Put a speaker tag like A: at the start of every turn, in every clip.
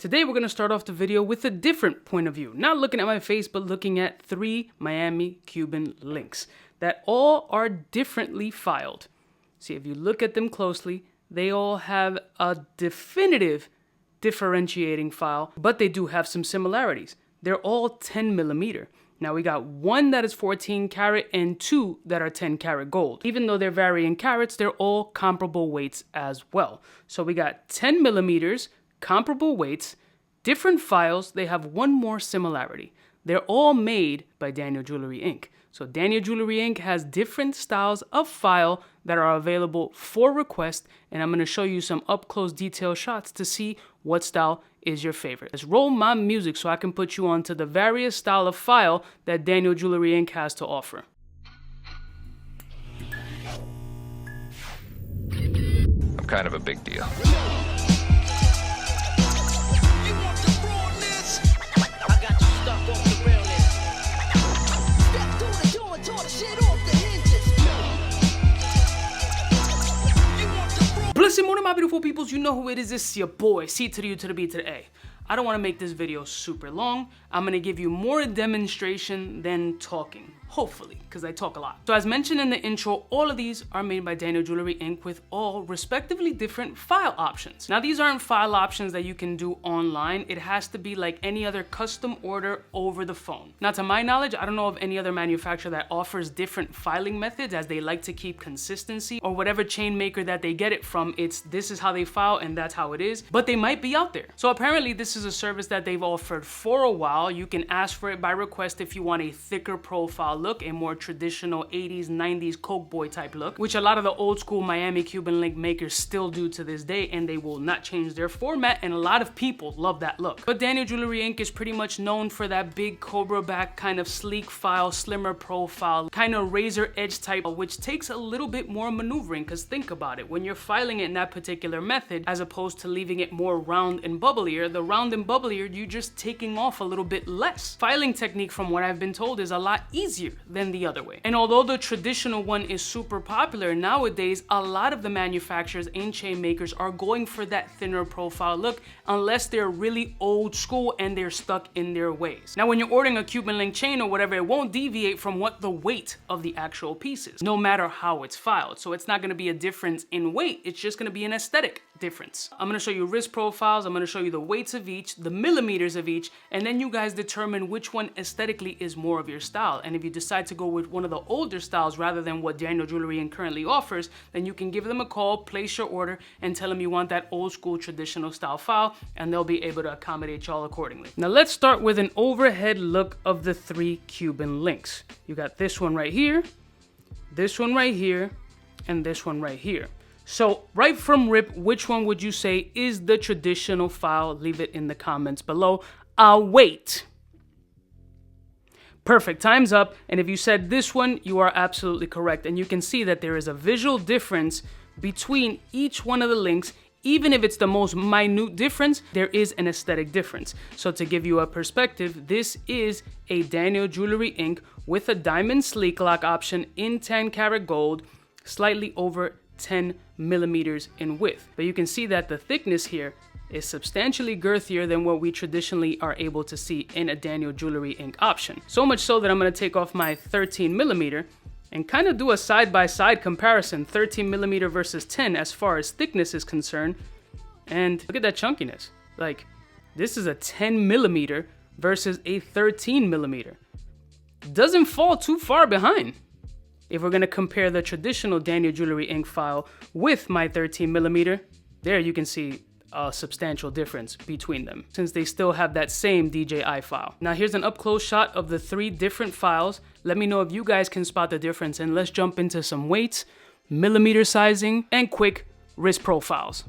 A: Today we're going to start off the video with a different point of view. Not looking at my face, but looking at 3 Miami Cuban links that all are differently filed. See, if you look at them closely, they all have a definitive differentiating file, but they do have some similarities. They're all 10 millimeter. Now we got one that is 14 karat and 2 that are 10 karat gold. Even though they're varying carats, they're all comparable weights as well. So we got 10 millimeters, comparable weights, different files. They have one more similarity. They're all made by Daniel Jewelry Inc. So Daniel Jewelry Inc. has different styles of file that are available for request, and I'm going to show you some up-close detail shots to see what style is your favorite. Let's roll my music so I can put you onto the various style of file that Daniel Jewelry Inc. has to offer.
B: I'm kind of a big deal.
A: Blessed morning, my beautiful peoples. You know who it is. It's your boy, C to the U to the B to the A. I don't want to make this video super long. I'm going to give you more demonstration than talking. Hopefully, because I talk a lot. So as mentioned in the intro, all of these are made by Daniel Jewelry Inc. with all respectively different file options. Now these aren't file options that you can do online. It has to be like any other custom order over the phone. Now to my knowledge, I don't know of any other manufacturer that offers different filing methods, as they like to keep consistency, or whatever chain maker that they get it from, this is how they file and that's how it is, but they might be out there. So apparently this is a service that they've offered for a while. You can ask for it by request if you want a thicker profile look, a more traditional 80s, 90s Coke boy type look, which a lot of the old school Miami Cuban Link makers still do to this day, and they will not change their format, and a lot of people love that look. But Daniel Jewelry Inc. is pretty much known for that big cobra back kind of sleek file, slimmer profile, kind of razor edge type, which takes a little bit more maneuvering, because think about it, when you're filing it in that particular method, as opposed to leaving it more round and bubblier, the round and bubblier, you're just taking off a little bit less. Filing technique, from what I've been told, is a lot easier than the other way. And although the traditional one is super popular nowadays, a lot of the manufacturers and chain makers are going for that thinner profile look, unless they're really old school and they're stuck in their ways. Now when you're ordering a Cuban link chain or whatever, it won't deviate from what the weight of the actual piece is, no matter how it's filed. So it's not going to be a difference in weight, it's just going to be an aesthetic difference. I'm going to show you wrist profiles, I'm going to show you the weights of each, the millimeters of each, and then you guys determine which one aesthetically is more of your style. And if you decide to go with one of the older styles rather than what Daniel Jewelry Inc. currently offers, then you can give them a call, place your order, and tell them you want that old school traditional style file, and they'll be able to accommodate y'all accordingly. Now let's start with an overhead look of the 3 Cuban links. You got this one right here, this one right here, and this one right here. So right from rip, which one would you say is the traditional file? Leave it in the comments below. I'll wait. Perfect, time's up. And if you said this one, you are absolutely correct. And you can see that there is a visual difference between each one of the links. Even if it's the most minute difference, there is an aesthetic difference. So to give you a perspective, this is a Daniel Jewelry Inc. with a diamond sleek lock option in 10 karat gold, slightly over 10 millimeters in width. But you can see that the thickness here is substantially girthier than what we traditionally are able to see in a Daniel Jewelry Inc. option. So much so that I'm going to take off my 13 millimeter and kind of do a side-by-side comparison, 13 millimeter versus 10 as far as thickness is concerned. And look at that chunkiness. Like, this is a 10 millimeter versus a 13 millimeter. Doesn't fall too far behind. If we're going to compare the traditional Daniel Jewelry Inc. file with my 13 millimeter, there you can see a substantial difference between them, since they still have that same DJI file. Now here's an up-close shot of the 3 different files. Let me know if you guys can spot the difference, and let's jump into some weights, millimeter sizing, and quick wrist profiles.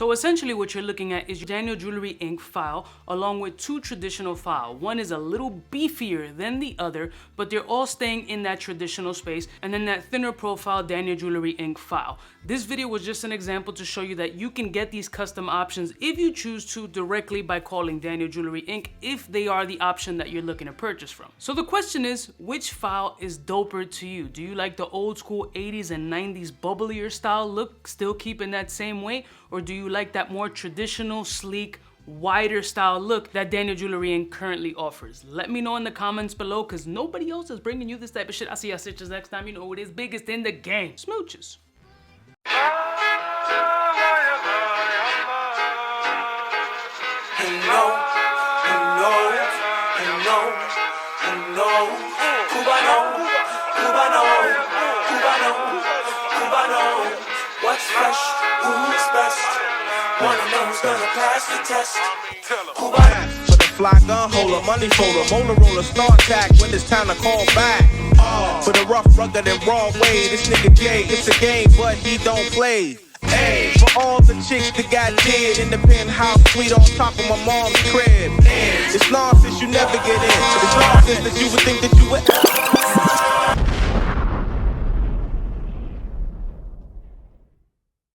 A: So essentially what you're looking at is your Daniel Jewelry Inc. file along with two traditional files. One is a little beefier than the other, but they're all staying in that traditional space, and then that thinner profile Daniel Jewelry Inc. file. This video was just an example to show you that you can get these custom options if you choose to directly by calling Daniel Jewelry Inc. if they are the option that you're looking to purchase from. So the question is, which file is doper to you? Do you like the old school 80s and 90s bubblier style look, still keeping that same way? Or do you like that more traditional, sleek, wider style look that Daniel Jewelry Inc. currently offers? Let me know in the comments below, because nobody else is bringing you this type of shit. I'll see y'all stitches next time. You know who it is, biggest in the game. Smooches.
C: Cubaknow, what's fresh, who's best? Wanna know who's gonna pass the test?
D: For the fly gun holder, money folder, motor roller, start tack when it's time to call back. For the rough, rugged, and raw way, this nigga Jay, it's a game, but he don't play. Hey, for all the chicks that got dead in the penthouse suite on top of my mom's crib. It's nonsense you never get in. It's nonsense that you would think that you would.